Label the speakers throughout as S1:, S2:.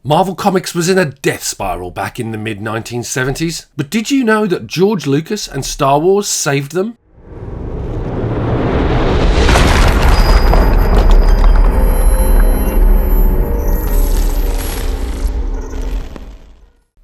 S1: Marvel Comics was in a death spiral back in the mid-1970s, but did you know that George Lucas and Star Wars saved them?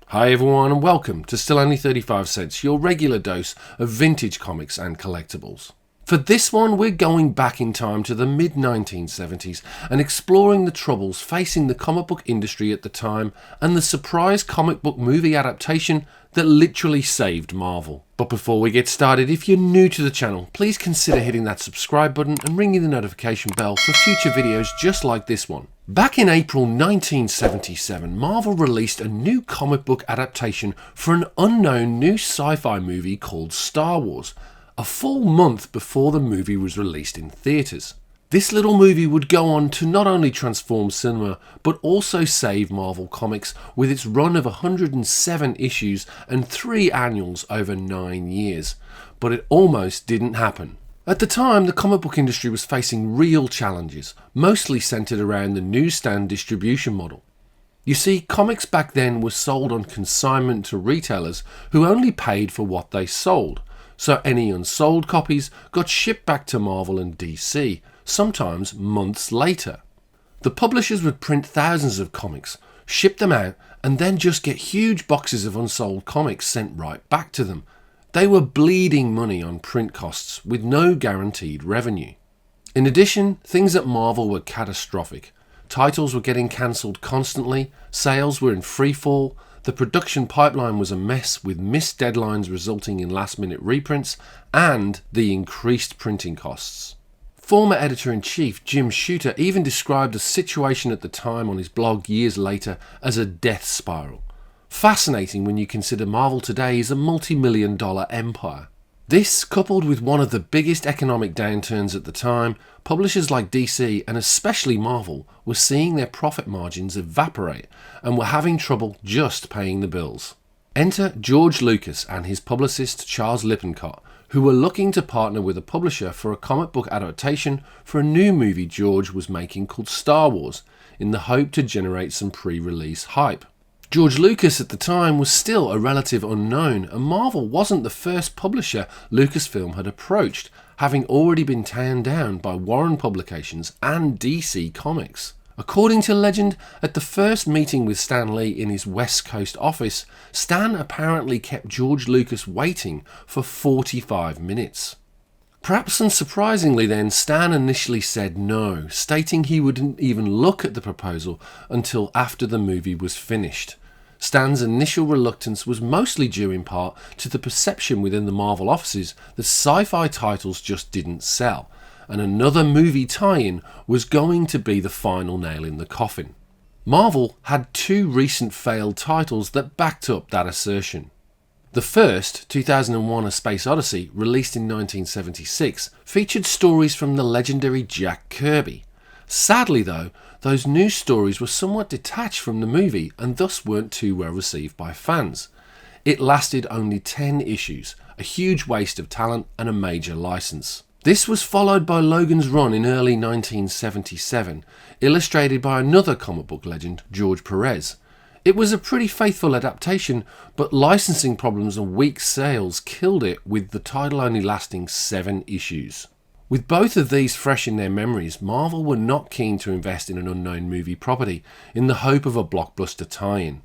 S1: Hi everyone and welcome to Still Only 35 Cents, your regular dose of vintage comics and collectibles. For this one, we're going back in time to the mid-1970s and exploring the troubles facing the comic book industry at the time and the surprise comic book movie adaptation that literally saved Marvel. But before we get started, if you're new to the channel, please consider hitting that subscribe button and ringing the notification bell for future videos just like this one. Back in April 1977, Marvel released a new comic book adaptation for an unknown new sci-fi movie called Star Wars, a full month before the movie was released in theatres. This little movie would go on to not only transform cinema, but also save Marvel Comics with its run of 107 issues and 3 annuals over 9 years. But it almost didn't happen. At the time, the comic book industry was facing real challenges, mostly centred around the newsstand distribution model. You see, comics back then were sold on consignment to retailers who only paid for what they sold. So any unsold copies got shipped back to Marvel and DC, sometimes months later. The publishers would print thousands of comics, ship them out, and then just get huge boxes of unsold comics sent right back to them. They were bleeding money on print costs with no guaranteed revenue. In addition, things at Marvel were catastrophic. Titles were getting cancelled constantly, sales were in freefall, the production pipeline was a mess with missed deadlines resulting in last-minute reprints and the increased printing costs. Former editor-in-chief Jim Shooter even described the situation at the time on his blog years later as a death spiral. Fascinating when you consider Marvel today is a multi-million-dollar empire. This, coupled with one of the biggest economic downturns at the time, publishers like DC and especially Marvel were seeing their profit margins evaporate and were having trouble just paying the bills. Enter George Lucas and his publicist Charles Lippincott, who were looking to partner with a publisher for a comic book adaptation for a new movie George was making called Star Wars, in the hope to generate some pre-release hype. George Lucas at the time was still a relative unknown, and Marvel wasn't the first publisher Lucasfilm had approached, having already been turned down by Warren Publications and DC Comics. According to legend, at the first meeting with Stan Lee in his West Coast office, Stan apparently kept George Lucas waiting for 45 minutes. Perhaps unsurprisingly then, Stan initially said no, stating he wouldn't even look at the proposal until after the movie was finished. Stan's initial reluctance was mostly due in part to the perception within the Marvel offices that sci-fi titles just didn't sell, and another movie tie-in was going to be the final nail in the coffin. Marvel had 2 recent failed titles that backed up that assertion. The first, 2001 A Space Odyssey, released in 1976, featured stories from the legendary Jack Kirby. Sadly though, those new stories were somewhat detached from the movie and thus weren't too well received by fans. It lasted only 10 issues, a huge waste of talent and a major license. This was followed by Logan's run in early 1977, illustrated by another comic book legend, George Perez. It was a pretty faithful adaptation, but licensing problems and weak sales killed it, with the title only lasting 7 issues. With both of these fresh in their memories, Marvel were not keen to invest in an unknown movie property in the hope of a blockbuster tie-in.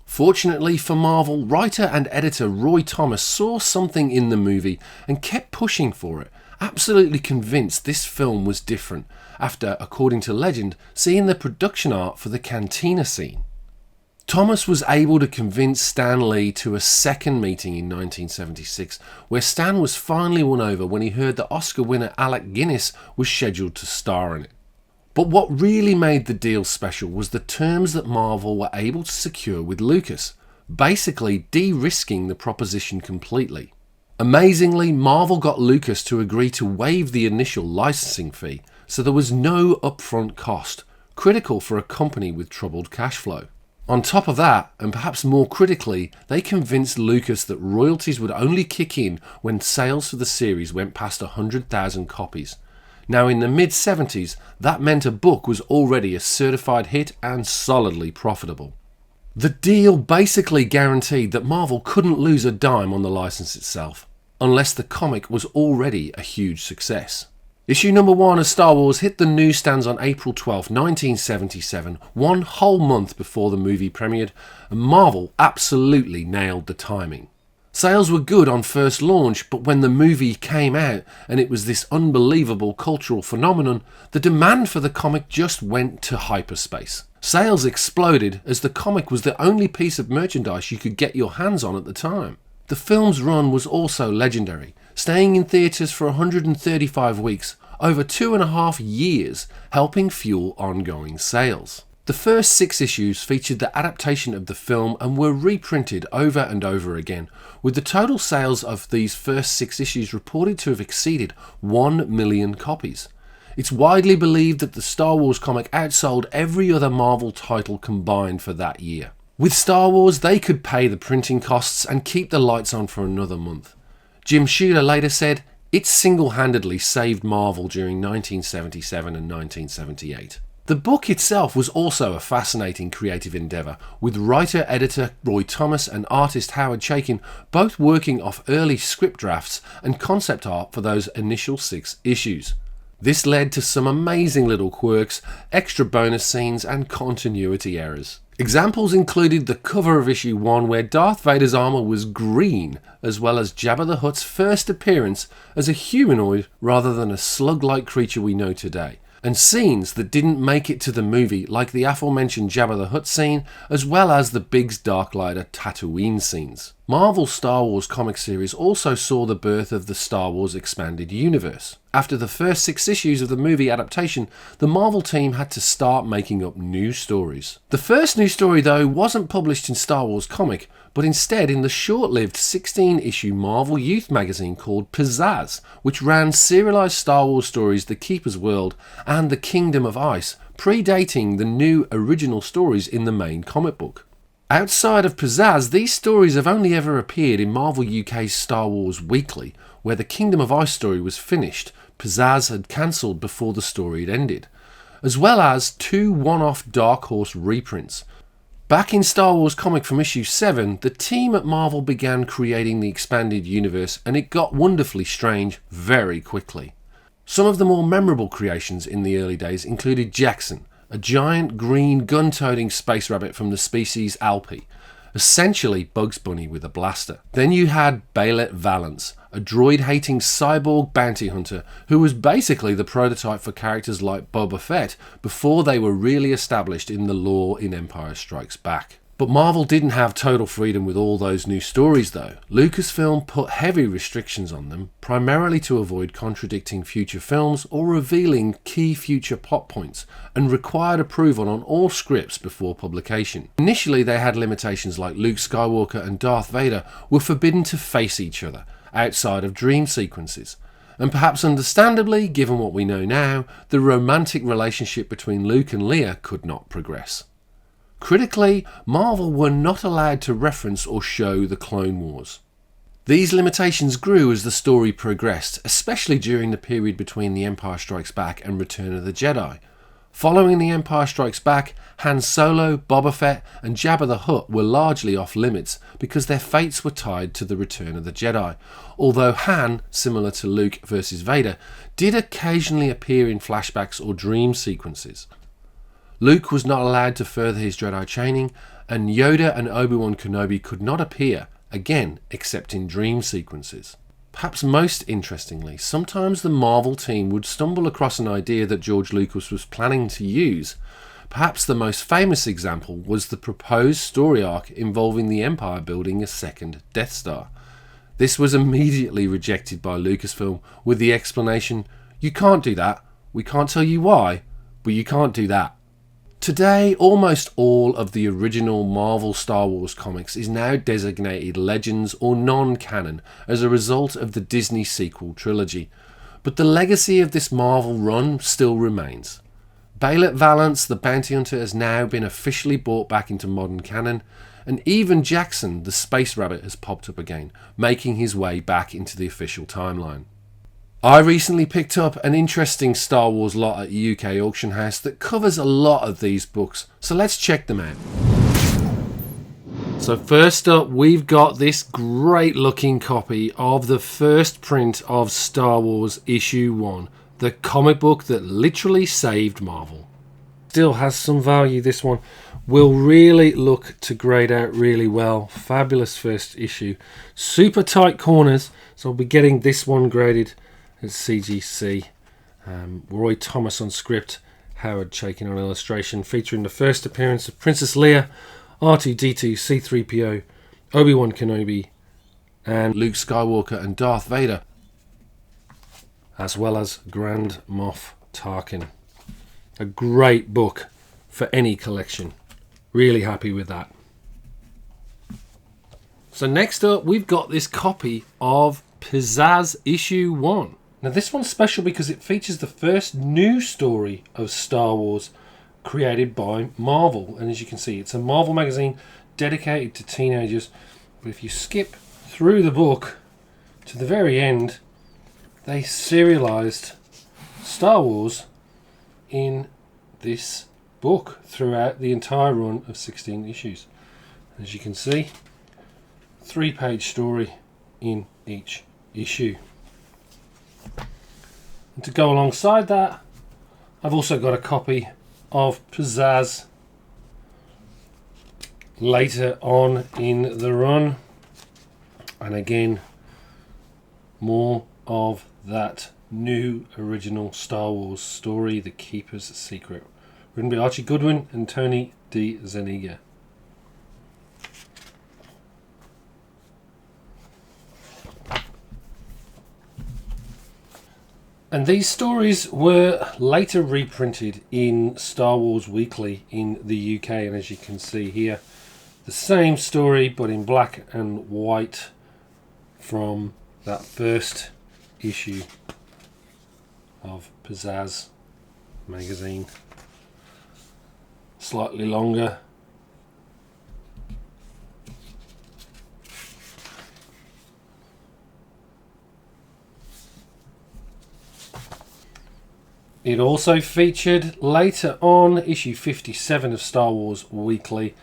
S1: Fortunately for Marvel, writer and editor Roy Thomas saw something in the movie and kept pushing for it, absolutely convinced this film was different, after, according to legend, seeing the production art for the Cantina Scene. Thomas was able to convince Stan Lee to a second meeting in 1976, where Stan was finally won over when he heard that Oscar winner Alec Guiness was scheduled to star in it. But what really made the deal special was the terms that Marvel were able to secure with Lucas, basically de-risking the proposition completely. Amazingly, Marvel got Lucas to agree to waive the initial licensing fee, so there was no upfront cost, critical for a company with troubled cash flow. On top of that, and perhaps more critically, they convinced Lucas that royalties would only kick in when sales for the series went past 100,000 copies. Now in the mid-70s, that meant a book was already a certified hit and solidly profitable. The deal basically guaranteed that Marvel couldn't lose a dime on the license itself, unless the comic was already a huge success. Issue number 1 of Star Wars hit the newsstands on April 12, 1977, 1 whole month before the movie premiered, and Marvel absolutely nailed the timing. Sales were good on first launch, but when the movie came out and it was this unbelievable cultural phenomenon, the demand for the comic just went to hyperspace. Sales exploded as the comic was the only piece of merchandise you could get your hands on at the time. The film's run was also legendary, staying in theatres for 135 weeks, over 2.5 years, helping fuel ongoing sales. The first 6 issues featured the adaptation of the film and were reprinted over and over again, with the total sales of these first 6 issues reported to have exceeded 1 million copies. It's widely believed that the Star Wars comic outsold every other Marvel title combined for that year. With Star Wars, they could pay the printing costs and keep the lights on for another month. Jim Shooter later said, "It single-handedly saved Marvel during 1977 and 1978. The book itself was also a fascinating creative endeavour, with writer-editor Roy Thomas and artist Howard Chaykin both working off early script drafts and concept art for those initial 6 issues. This led to some amazing little quirks, extra bonus scenes and continuity errors. Examples included the cover of issue 1 where Darth Vader's armour was green, as well as Jabba the Hutt's first appearance as a humanoid rather than a slug-like creature we know today, and scenes that didn't make it to the movie, like the aforementioned Jabba the Hutt scene, as well as the Biggs Darklighter Tatooine scenes. Marvel's Star Wars comic series also saw the birth of the Star Wars Expanded Universe. After the first 6 issues of the movie adaptation, the Marvel team had to start making up new stories. The first new story, though, wasn't published in Star Wars comic, but instead in the short-lived 16-issue Marvel Youth magazine called Pizzazz, which ran serialized Star Wars stories The Keeper's World and The Kingdom of Ice, predating the new original stories in the main comic book. Outside of Pizzazz, these stories have only ever appeared in Marvel UK's Star Wars Weekly, where the Kingdom of Ice story was finished. Pizzazz had cancelled before the story had ended, as well as 2 one-off Dark Horse reprints. Back in Star Wars comic from issue 7, the team at Marvel began creating the expanded universe, and it got wonderfully strange very quickly. Some of the more memorable creations in the early days included Jaxxon, a giant green gun-toting space rabbit from the species Alpi, essentially Bugs Bunny with a blaster. Then you had Beilert Valance, a droid-hating cyborg bounty hunter who was basically the prototype for characters like Boba Fett before they were really established in the lore in Empire Strikes Back. But Marvel didn't have total freedom with all those new stories though. Lucasfilm put heavy restrictions on them, primarily to avoid contradicting future films or revealing key future plot points, and required approval on all scripts before publication. Initially they had limitations like Luke Skywalker and Darth Vader were forbidden to face each other outside of dream sequences. And perhaps understandably, given what we know now, the romantic relationship between Luke and Leia could not progress. Critically, Marvel were not allowed to reference or show the Clone Wars. These limitations grew as the story progressed, especially during the period between The Empire Strikes Back and Return of the Jedi. Following The Empire Strikes Back, Han Solo, Boba Fett and Jabba the Hutt were largely off limits because their fates were tied to the Return of the Jedi, although Han, similar to Luke versus Vader, did occasionally appear in flashbacks or dream sequences. Luke was not allowed to further his Jedi training, and Yoda and Obi-Wan Kenobi could not appear, again, except in dream sequences. Perhaps most interestingly, sometimes the Marvel team would stumble across an idea that George Lucas was planning to use. Perhaps the most famous example was the proposed story arc involving the Empire building a second Death Star. This was immediately rejected by Lucasfilm with the explanation, "You can't do that, we can't tell you why, but you can't do that." Today, almost all of the original Marvel Star Wars comics is now designated Legends or non-canon as a result of the Disney sequel trilogy, but the legacy of this Marvel run still remains. Beilert Valance, the bounty hunter, has now been officially brought back into modern canon, and even Jaxxon, the space rabbit, has popped up again, making his way back into the official timeline. I recently picked up an interesting Star Wars lot at a UK auction house that covers a lot of these books, so let's check them out. So first up, we've got this great looking copy of the first print of Star Wars issue 1, the comic book that literally saved Marvel. Still has some value, this one. Will really look to grade out really well. Fabulous first issue. Super tight corners, so I'll be getting this one graded at CGC. Roy Thomas on script, Howard Chaykin on illustration, featuring the first appearance of Princess Leia, R2-D2, C-3PO, Obi-Wan Kenobi, and Luke Skywalker and Darth Vader, as well as Grand Moff Tarkin. A great book for any collection. Really happy with that. So next up, we've got this copy of Pizzazz issue 1. Now this one's special because it features the first new story of Star Wars created by Marvel. And as you can see, it's a Marvel magazine dedicated to teenagers. But if you skip through the book to the very end, they serialized Star Wars in this book throughout the entire run of 16 issues. As you can see, 3-page story in each issue. And to go alongside that, I've also got a copy of Pizzazz later on in the run, and again more of that new original Star Wars story, The Keeper's Secret, written by Archie Goodwin and Tony D. Zuniga. And these stories were later reprinted in Star Wars Weekly in the UK, and as you can see here, the same story but in black and white from that first issue of Pizzazz magazine. Slightly longer. It also featured later on, issue 57 of Star Wars Weekly,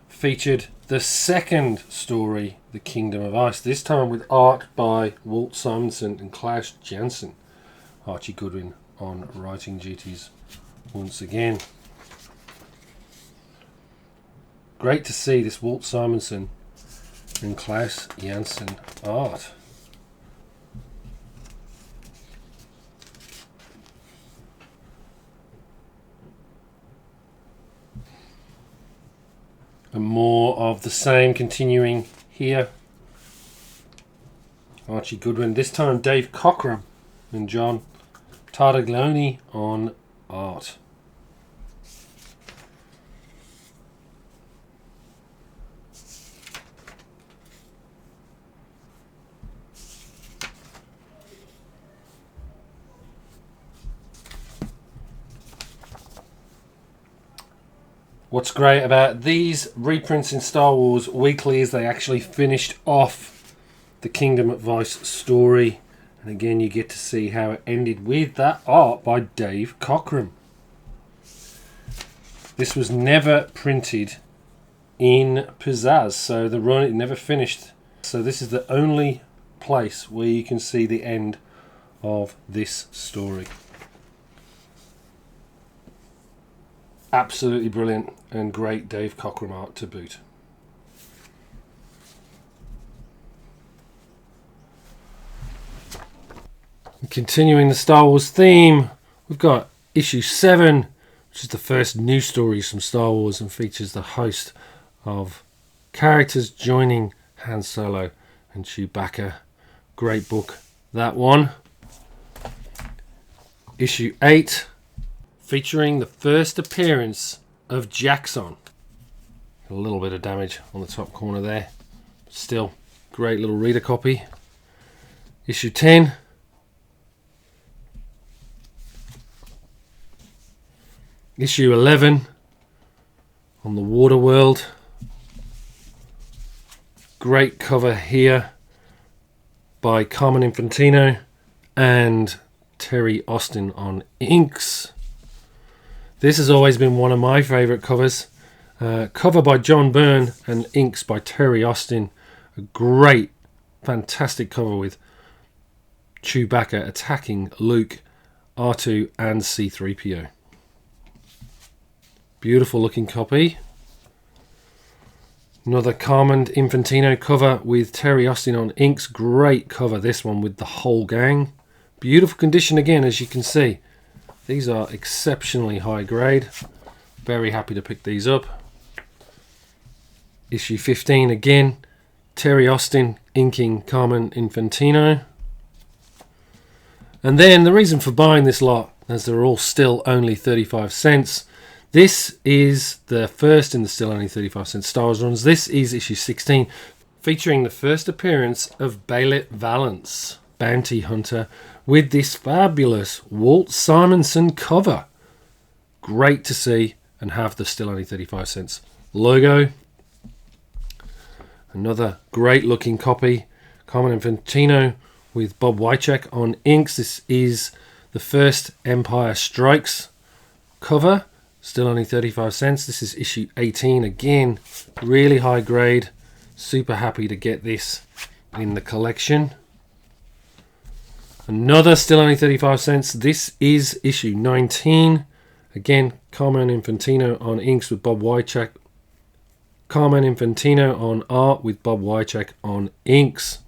S1: featured the second story, The Kingdom of Ice, this time with art by Walt Simonson and Klaus Janson. Archie Goodwin on writing duties once again. Great to see this Walt Simonson and Klaus Janson art. And more of the same continuing here. Archie Goodwin, this time Dave Cockrum and John Tartaglione on art. What's great about these reprints in Star Wars Weekly is they actually finished off the Kingdom of Ice story. And again, you get to see how it ended with that art by Dave Cockrum. This was never printed in Pizzazz, so the run, it never finished. So this is the only place where you can see the end of this story. Absolutely brilliant and great Dave Cockrum art to boot. Continuing the Star Wars theme, we've got issue 7, which is the first new stories from Star Wars and features the host of characters joining Han Solo and Chewbacca. Great book, that one. Issue 8, featuring the first appearance of Jaxxon. A little bit of damage on the top corner there. Still, great little reader copy. Issue 10. Issue 11 on the Water World. Great cover here by Carmen Infantino and Terry Austin on inks. This has always been one of my favourite covers. Cover by John Byrne and inks by Terry Austin. A great, fantastic cover with Chewbacca attacking Luke, R2 and C-3PO. Beautiful looking copy. Another Carmen Infantino cover with Terry Austin on inks. Great cover, this one with the whole gang. Beautiful condition again, as you can see. These are exceptionally high grade. Very happy to pick these up. Issue 15 again. Terry Austin inking Carmen Infantino. And then the reason for buying this lot, as they're all still only 35 cents. This is the first in the still only 35 cent Star Wars runs. This is issue 16, featuring the first appearance of Beilert Valance, bounty hunter, with this fabulous Walt Simonson cover. Great to see and have the still only 35 cents logo. Another great looking copy, Carmen Infantino with Bob Wycheck on inks. This is the first Empire Strikes cover, still only 35 cents. This is issue 18 again, really high grade. Super happy to get this in the collection. Another still only 35 cents. This is issue 19. Again, Carmen Infantino on inks with Bob Wycheck. Carmen Infantino on art with Bob Wycheck on inks.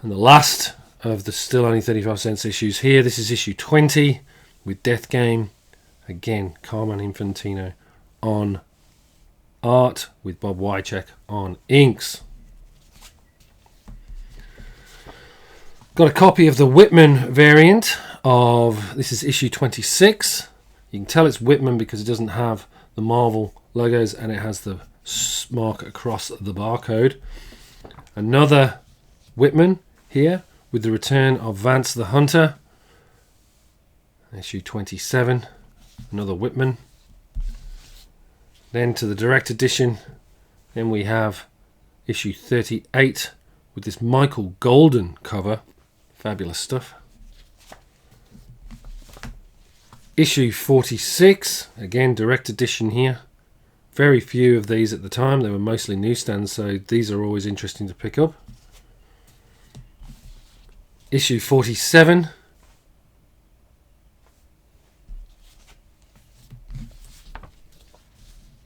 S1: And the last of the still only 35 cents issues here. This is issue 20 with Death Game. Again, Carmen Infantino on art with Bob Wycheck on inks. Got a copy of the Whitman variant of, this is issue 26. You can tell it's Whitman because it doesn't have the Marvel logos and it has the mark across the barcode. Another Whitman here with the return of Vance the Hunter. Issue 27. Another Whitman. Then to the direct edition. Then we have issue 38 with this Michael Golden cover. Fabulous stuff. Issue 46, again direct edition here. Very few of these at the time, they were mostly newsstands, so these are always interesting to pick up. Issue 47.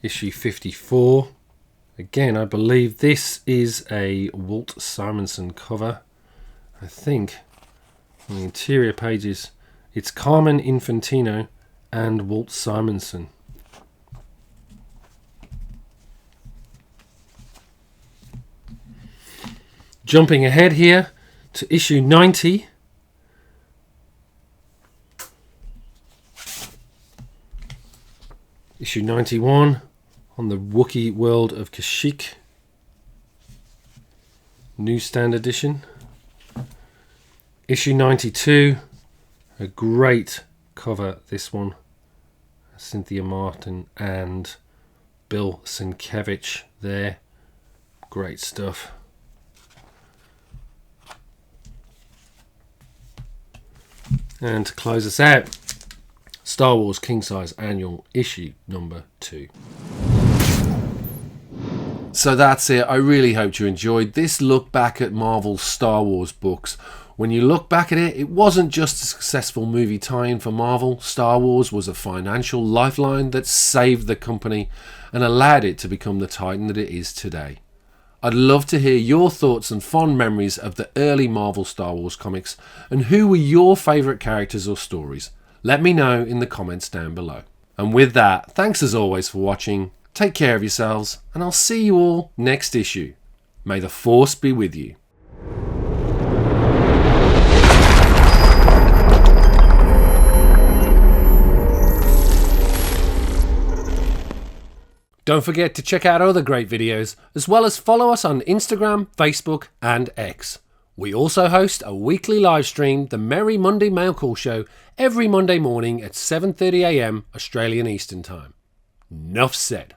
S1: Issue 54. Again, I believe this is a Walt Simonson cover. I think on the interior pages it's Carmen Infantino and Walt Simonson. Jumping ahead here to issue 90. Issue 91 on the Wookiee world of Kashyyyk. Newsstand edition. Issue 92. A great cover, this one. Cynthia Martin and Bill Sienkiewicz there. Great stuff. And to close us out, Star Wars King Size Annual Issue number 2. So that's it. I really hope you enjoyed this look back at Marvel's Star Wars books. When you look back at it, it wasn't just a successful movie tie-in for Marvel. Star Wars was a financial lifeline that saved the company and allowed it to become the titan that it is today. I'd love to hear your thoughts and fond memories of the early Marvel Star Wars comics, and who were your favourite characters or stories. Let me know in the comments down below. And with that, thanks as always for watching, take care of yourselves, and I'll see you all next issue. May the Force be with you. Don't forget to check out other great videos, as well as follow us on Instagram, Facebook and X. We also host a weekly live stream, the Merry Monday Mail Call Show, every Monday morning at 7:30 AM Australian Eastern Time. Enough said.